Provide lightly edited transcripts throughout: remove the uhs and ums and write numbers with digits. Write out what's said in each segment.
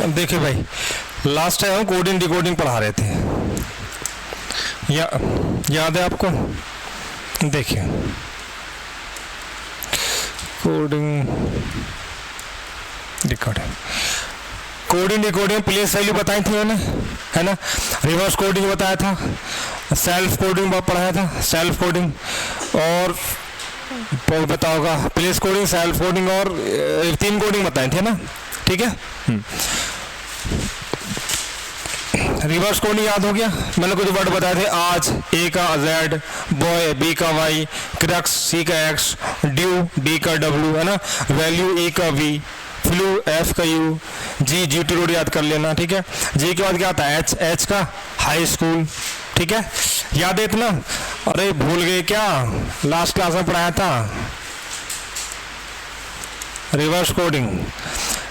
देखिए भाई, last time हम कोडिंग डिकोडिंग पढ़ा रहे थे, याद है आपको? देखिए कोडिंग डिकोडिंग प्लेस वैल्यू बताई थी मैंने, है ना? रिवर्स कोडिंग बताया था, सेल्फ कोडिंग पढ़ाया था, सेल्फ कोडिंग और पता होगा प्लेस कोडिंग, सेल्फ कोडिंग और 3 कोडिंग बताए थे ना, ठीक है? रिवर्स कोडिंग याद हो गया? मैंने कुछ वर्ड बताए थे, आज ए का जेड, बॉय बी का वाई, क्रक्स सी का एक्स, ड्यू डी का डब्ल्यू, है ना? वैल्यू ई का वी, फ्लू एफ का यू, जी टी रोड याद कर लेना, ठीक है? जी के बाद क्या आता है? एच का हाई स्कूल, ठीक है? याद है इतना? अरे भूल गए क्या? लास्ट क्लास में पढ़ाया था रिवर्स कोडिंग।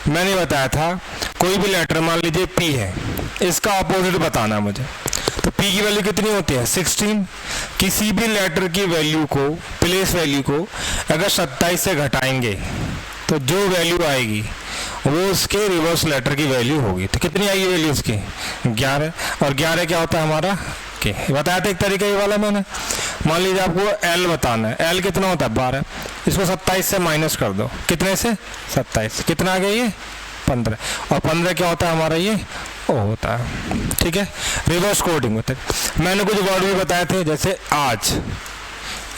मैंने बताया था कोई भी लेटर, मान लीजिए पी है, इसका अपोजिट बताना मुझे। तो पी की वैल्यू कितनी होती है? 16। किसी भी लेटर की वैल्यू को, प्लेस वैल्यू को अगर 27 से घटाएंगे तो जो वैल्यू आएगी वो उसके रिवर्स लेटर की वैल्यू होगी। तो कितनी आएगी वैल्यू उसकी? 11। और 11 क्या होता है हमारा? के बताया था एक तरीका ये वाला मैंने। मान लीजिए आपको एल बताना है, एल कितना होता है? 12। इसको 27 से माइनस कर दो, कितने से? 27। कितना आ गया ये? 15। और 15 क्या होता है हमारा? ये ओ होता है, ठीक है? रिवर्स कोडिंग होता है। मैंने कुछ वर्ड भी बताए थे, जैसे आज,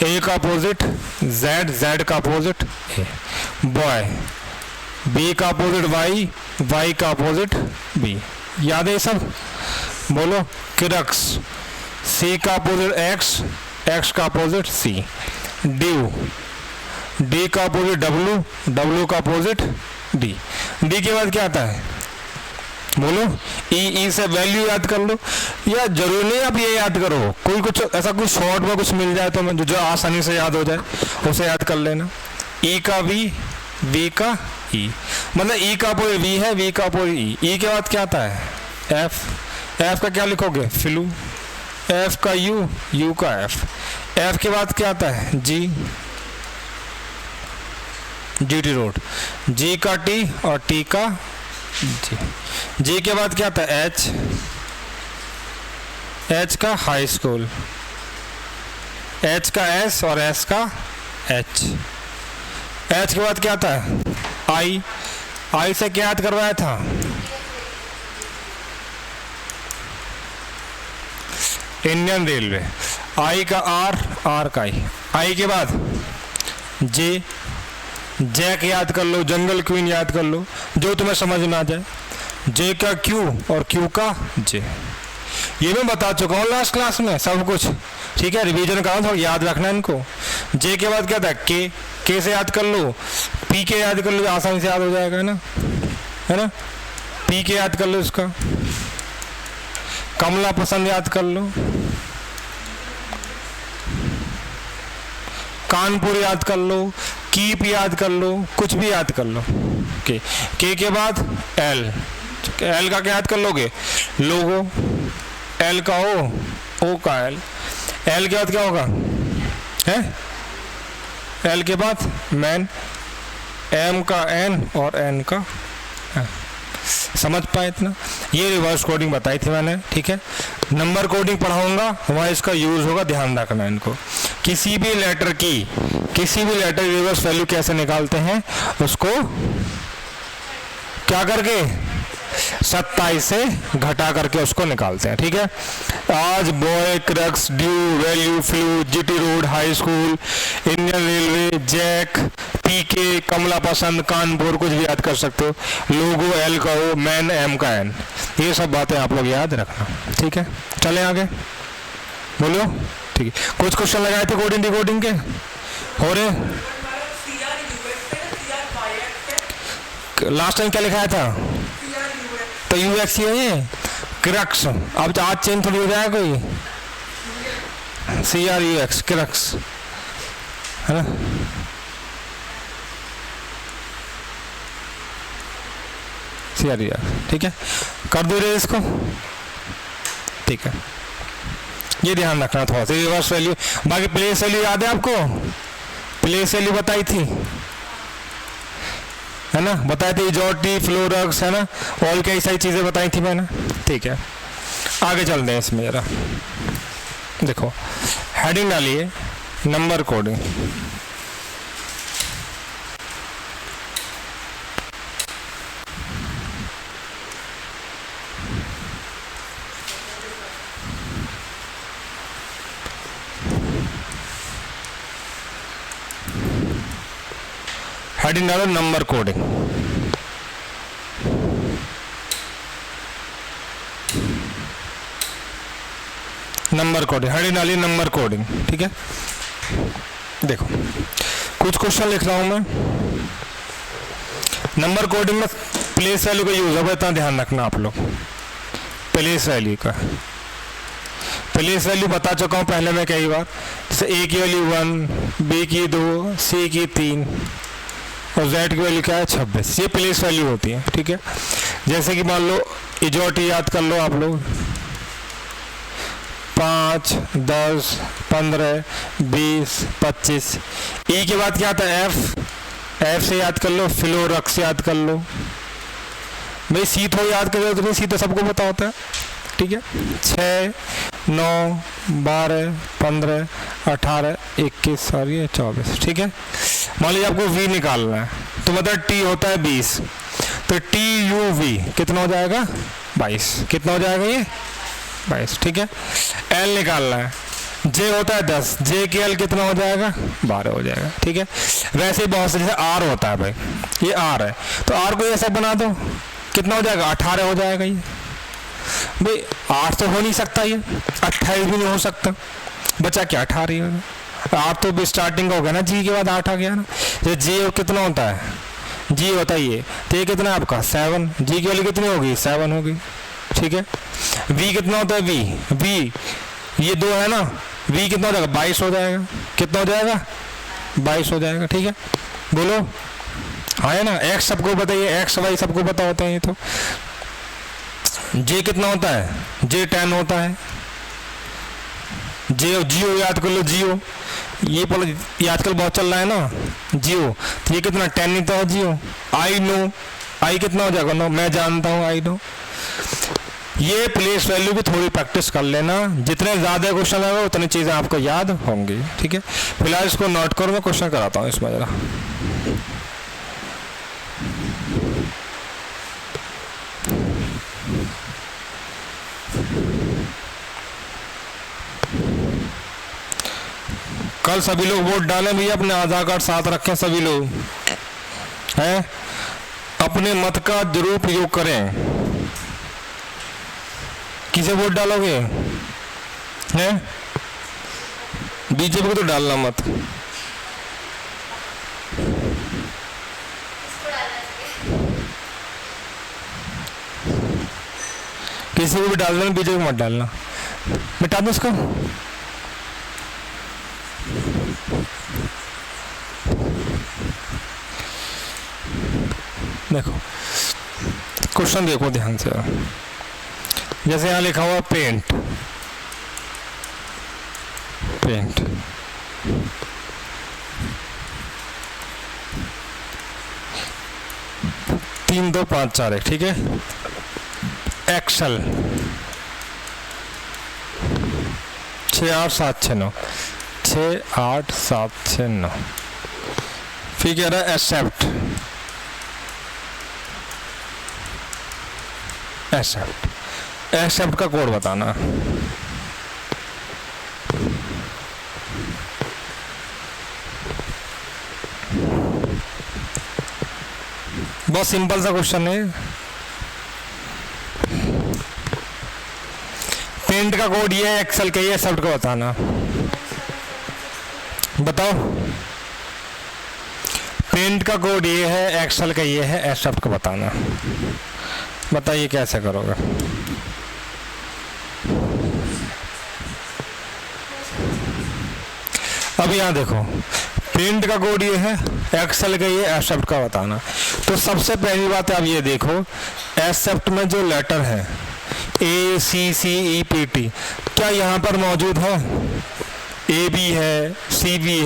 ए का अपोजिट जेड, जेड का अपोजिट ए, बॉय बी का अपोजिट वाई, वाई का अपोजिट बी। याद है सब? बोलो। क्रक्स सी का अपोजिट एक्स, एक्स का अपोजिट सी। ड्यू डी का अपोजिट डब्लू, डब्लू का अपोजिट डी। डी के बाद क्या आता है? बोलो। ई से वैल्यू याद कर लो, या जरूरी नहीं आप ये याद करो, कोई कुछ ऐसा कुछ शॉर्ट में कुछ मिल जाए तो जो आसानी से याद हो जाए उसे याद कर लेना। ई का वी, वी का ई, मतलब ई का अपोजिट वी है, वी का अपोजिट ई। ई के बाद क्या आता है? एफ, एफ का क्या लिखोगे? फ्लू। एफ का यू, यू का एफ। एफ के बाद क्या आता है? जी, जी टी रोड। जी का टी और टी का जी। जी के बाद क्या आता है? एच, एच का हाई स्कूल। एच का एस और एस का एच। एच के बाद क्या आता है? आई, आई से क्या याद करवाया था? Indian railway. आई का आर, आर का आई के बाद जे, जैक याद कर लो, जंगल क्वीन याद कर लो, जो तुम्हें समझ में आ जाए। जे का क्यू और क्यू का जे। ये मैं बता चुका हूँ लास्ट क्लास में सब कुछ, ठीक है? रिवीजन करा, थोड़ा याद रखना इनको। जे के बाद क्या था? के, के से याद कर लो, पी के याद कर लो, आसानी से याद हो जाएगा, है ना? पी के याद कर लो, इसका कमला पसंद याद कर लो, कानपुर याद कर लो, कीप याद कर लो, कुछ भी याद कर लो। के बाद एल, एल का क्या याद कर लोगे? लोगो। एल का ओ का एल। एल के बाद क्या होगा? है एल के बाद मैन, एम का एन और एन का एम। समझ पाए इतना? ये रिवर्स कोडिंग बताई थी मैंने, ठीक है? नंबर कोडिंग पढ़ाऊंगा, वहाँ इसका यूज होगा, ध्यान रखना इनको। किसी भी लेटर की रिवर्स वैल्यू कैसे निकालते हैं, उसको क्या करके 27 से घटा करके उसको निकालते हैं, ठीक है? आज boy, crux, due, value, flu, GT road, high school, Indian railway, jack, PK, Kamla Pasand, Kanpur, कुछ भी याद कर सकते हो। लोगो एल का ओ, मैन एम का एन। ये सब बातें आप लोग याद रखना, ठीक है? चले आगे, बोलो, ठीक है? कुछ क्वेश्चन लगाए थे कोडिंग डिकोडिंग के, हो रहे? लास्ट टाइम क्या लिखाया था? तो यू एक्स है ये क्रक्स। अब आज चेंज थोड़ी हो जाए कोई, C R U X, crux, है ना? सी आर यू एक्स, ठीक है? कर दो रे इसको। ठीक है, ये ध्यान रखना थोड़ा सा। रिवर्स वैल्यू, बाकी प्लेस वैल्यू याद है आपको? प्लेस वैल्यू बताई थी, है ना, बताए थे, इजोटी, फ्लोरक्स, है ना, और कई सारी चीज़ें बताई थी मैंने। ठीक है, आगे चलते हैं इसमें जरा। देखो हेडिंग डालिए नंबर कोडिंग। हेडिंग डालो number coding. Number coding, heading डालिए नंबर कोडिंग। ठीक है, देखो कुछ क्वेश्चन लिख रहा हूं मैं। नंबर कोडिंग में प्लेस वैल्यू का यूज होगा, इतना ध्यान रखना आप लोग। प्लेस वैल्यू का, प्लेस वैल्यू बता चुका हूं पहले मैं कई बार, जैसे ए की वैल्यू 1, बी की 2, सी की 3 और जेड की वैल्यू क्या है 26। ये प्लेस वैल्यू होती है। ठीक है, जैसे कि मान लो इजोटी याद कर लो आप लोग, 5, 10, 15, 20, 25। ई के बाद क्या आता है एफ, एफ से याद कर लो, फ्लोरक्स याद कर लो। भाई सी थोड़ा याद कर लो, तो सी तो सबको पता होता है। ठीक है, 6, 9, 12, 15, 18, 21 और ये 24। ठीक है, मान लीजिए आपको v निकालना है, तो मतलब t होता है 20, तो टी यू वी कितना हो जाएगा 22। कितना हो जाएगा ये 22। ठीक है, l निकालना है, j होता है 10, j के l कितना हो जाएगा 12 हो जाएगा। ठीक है, वैसे ही बहुत से, जैसे r होता है भाई, ये r है, तो r को ऐसा बना दो, कितना हो जाएगा 18 हो जाएगा। ये भाई 8 तो हो नहीं सकता, ये 28 भी नहीं हो सकता, बचा क्या 18 ही होगा। 8 तो भी स्टार्टिंग का होगा ना, जी के बाद 8 आ गया ना। ये जी कितना होता है, जी होता है ये, तो ये कितना है आपका 7, जी की वैल्यू कितनी होगी 7 होगी। ठीक है, v कितना होता है, v ये 2 है ना, v कितना हो जाएगा 22 हो जाएगा। कितना हो जाएगा 22 हो जाएगा। ठीक है, बोलो हाँ है ना। x सबको बताइए, x y सबको पता होते हैं ये तो। j कितना होता है, j 10 होता है। जियो याद कर लो, जियो ये आजकल बहुत चल रहा है ना जियो, तो ये कितना 10 नहीं था जियो। आई नो, आई कितना हो जाएगा नो, मैं जानता हूँ आई नो। ये प्लेस वैल्यू की थोड़ी प्रैक्टिस कर लेना, जितने ज़्यादा क्वेश्चन आएगा उतनी चीज़ें आपको याद होंगी। ठीक है, फिलहाल इसको नोट करो, मैं क्वेश्चन कराता हूँ इसमें ज़रा। कल सभी लोग वोट डालें भैया, अपने आधार कार्ड साथ रखें सभी लोग, हैं, अपने मत का दुरुपयोग करें। किसे वोट डालोगे, हैं, बीजेपी को तो डालना मत। किसी को भी डाल देना, बीजेपी को मत डालना। मिटा दो इसको। देखो क्वेश्चन देखो ध्यान से, जैसे यहाँ लिखा हुआ पेंट, पेंट तीन 2 5 4 1। ठीक है, एक्सेल 6 8 7 6 9, 6 8 7 6 9। फिर कह रहा है एक्सेप्ट, एक्सेप्ट, एक्सेप्ट का कोड बताना। बहुत सिंपल सा क्वेश्चन है। पेंट का कोड ये है, एक्सेल का ये, एक्सेप्ट का बताना। बताओ, पेंट का कोड ये है, एक्सेल का ये है, एक्सेप्ट का बताना। बताइए कैसे करोगे। अब यहाँ देखो, पेंट का कोड ये है, एक्सेल का ये, एक्सेप्ट का बताना। तो सबसे पहली बात आप ये देखो, एक्सेप्ट में जो लेटर है ACCEPT क्या यहाँ पर मौजूद है? A भी है, C भी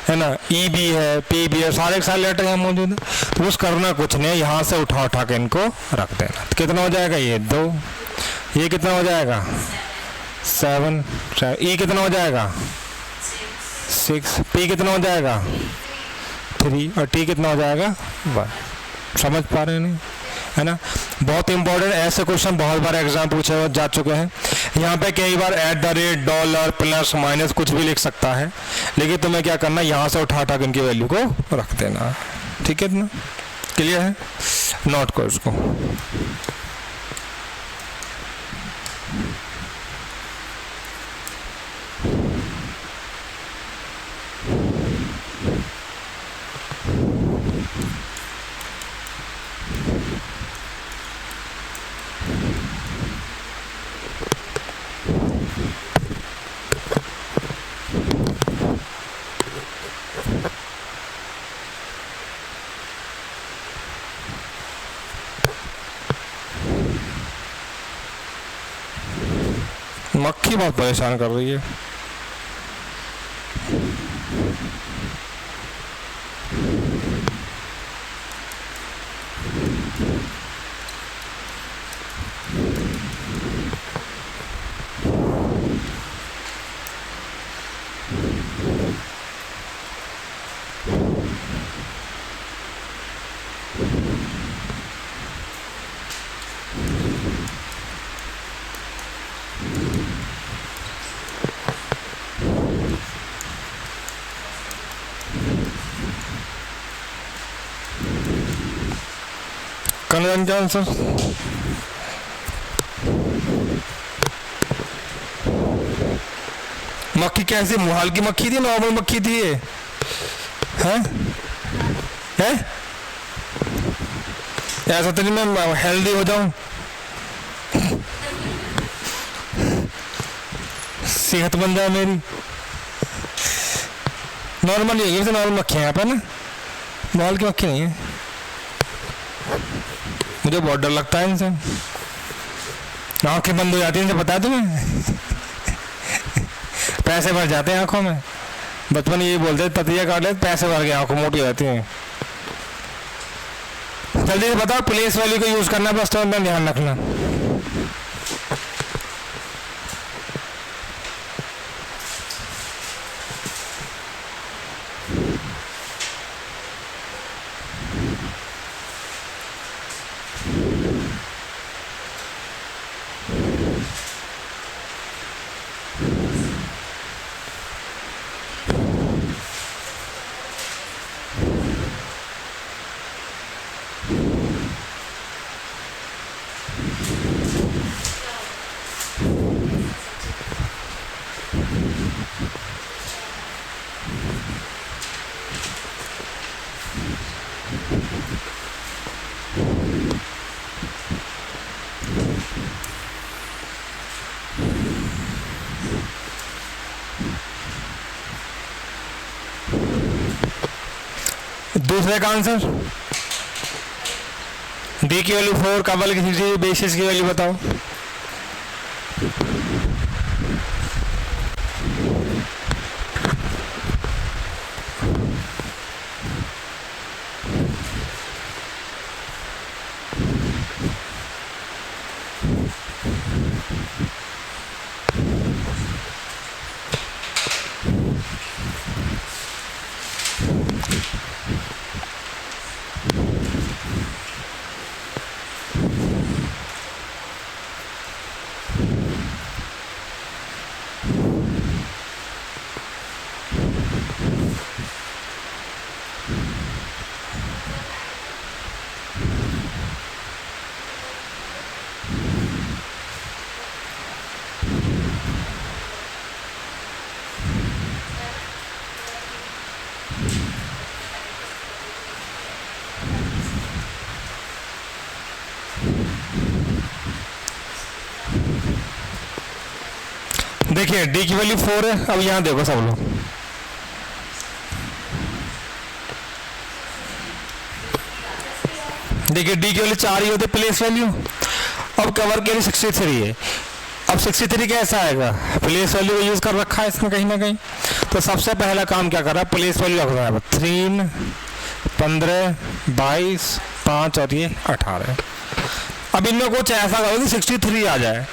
है ना, E भी है, P भी है, सारे के सारे लेटर यहाँ मौजूद है। तो बस करना कुछ नहीं है, यहाँ से उठा उठा के इनको रख देना। तो कितना हो जाएगा? ये 2, ये कितना हो जाएगा? 7, E कितना हो जाएगा? 6, P कितना हो जाएगा? 3 और T कितना हो जाएगा? 1। समझ पा रहे हैं नहीं, है ना? बहुत इंपॉर्टेंट, ऐसे क्वेश्चन बहुत बार एग्जाम पूछे जा चुके हैं। यहाँ पे कई बार @ डॉलर प्लस माइनस कुछ भी लिख सकता है, लेकिन तुम्हें क्या करना, यहाँ से उठा उठा इनकी वैल्यू को रख देना। ठीक है ना? क्लियर है? नोट करो इसको। मक्खी बहुत परेशान कर रही है। कंजन सर, मक्खी कैसी, मुहाल की मक्खी थी, नॉर्मल मक्खी थी ये? हैं? ऐसा तो नहीं मैं हेल्दी हो जाऊं, सेहत बन जाए मेरी? नॉर्मल ही है, नॉर्मल मक्खी है यहाँ पर ना, मुहाल की मक्खी नहीं है। मुझे बहुत डर लगता है इनसे, आंखें बंद हो जाती हैं, इनसे पता है तुम्हें? पैसे भर जाते हैं आंखों में, बचपन ये बोलते ततिया काट ले, पैसे भर के आंखों मोटी हो जाती हैं। जल्दी से बताओ, प्लेस वैल्यू को यूज करना, बस तो ध्यान रखना। दूसरे का आंसर डी की वैल्यू 4, कबल की बेसिस की वैल्यू बताओ। देखिए डी की वैल्यू 4 है। अब यहां देखो सब लोग, देखिए डी की वैल्यू 4 ही होती प्लेस वैल्यू। अब अब कवर के लिए 63 है। अब 63 कैसा आएगा, प्लेस वैल्यू यूज कर रखा है इसमें कहीं ना कहीं। तो सबसे पहला काम क्या कर रहा है, प्लेस वैल्यू रख रहा है 3, 15, 22, 5 और ये 18। अब इनमें कुछ ऐसा करो कि 63 आ जाए,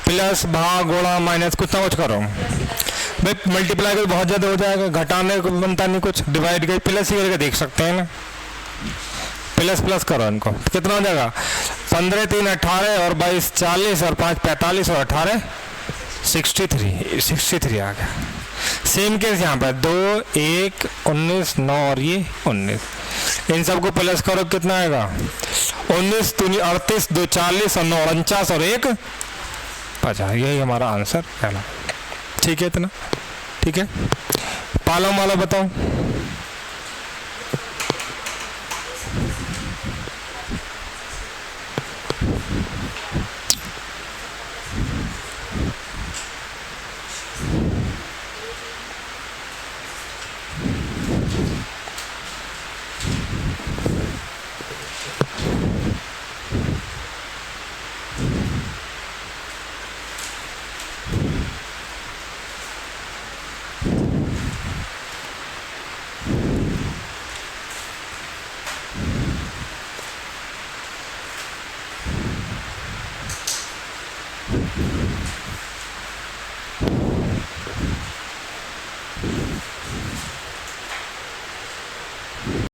प्लस भाग गुणा माइनस कुछ ना कुछ करो भाई। मल्टीप्लाई कर बहुत ज़्यादा हो जाएगा, घटाने को बनता नहीं कुछ, डिवाइड कर प्लस ही करके देख सकते हैं ना, प्लस प्लस करो इनको, कितना हो जाएगा 15, 3, 18 और 22, 40 और 5, 45 और 18, 63 आ गया। सेम केस यहाँ पर 2, 1, 19, 9 और ये 19, इन सबको प्लस करो कितना आएगा 19, 3, 38, 2, 40 और 9, 49 और 1, 50। यही हमारा आंसर पहला। ठीक है इतना, ठीक है। पालम वाला बताओ।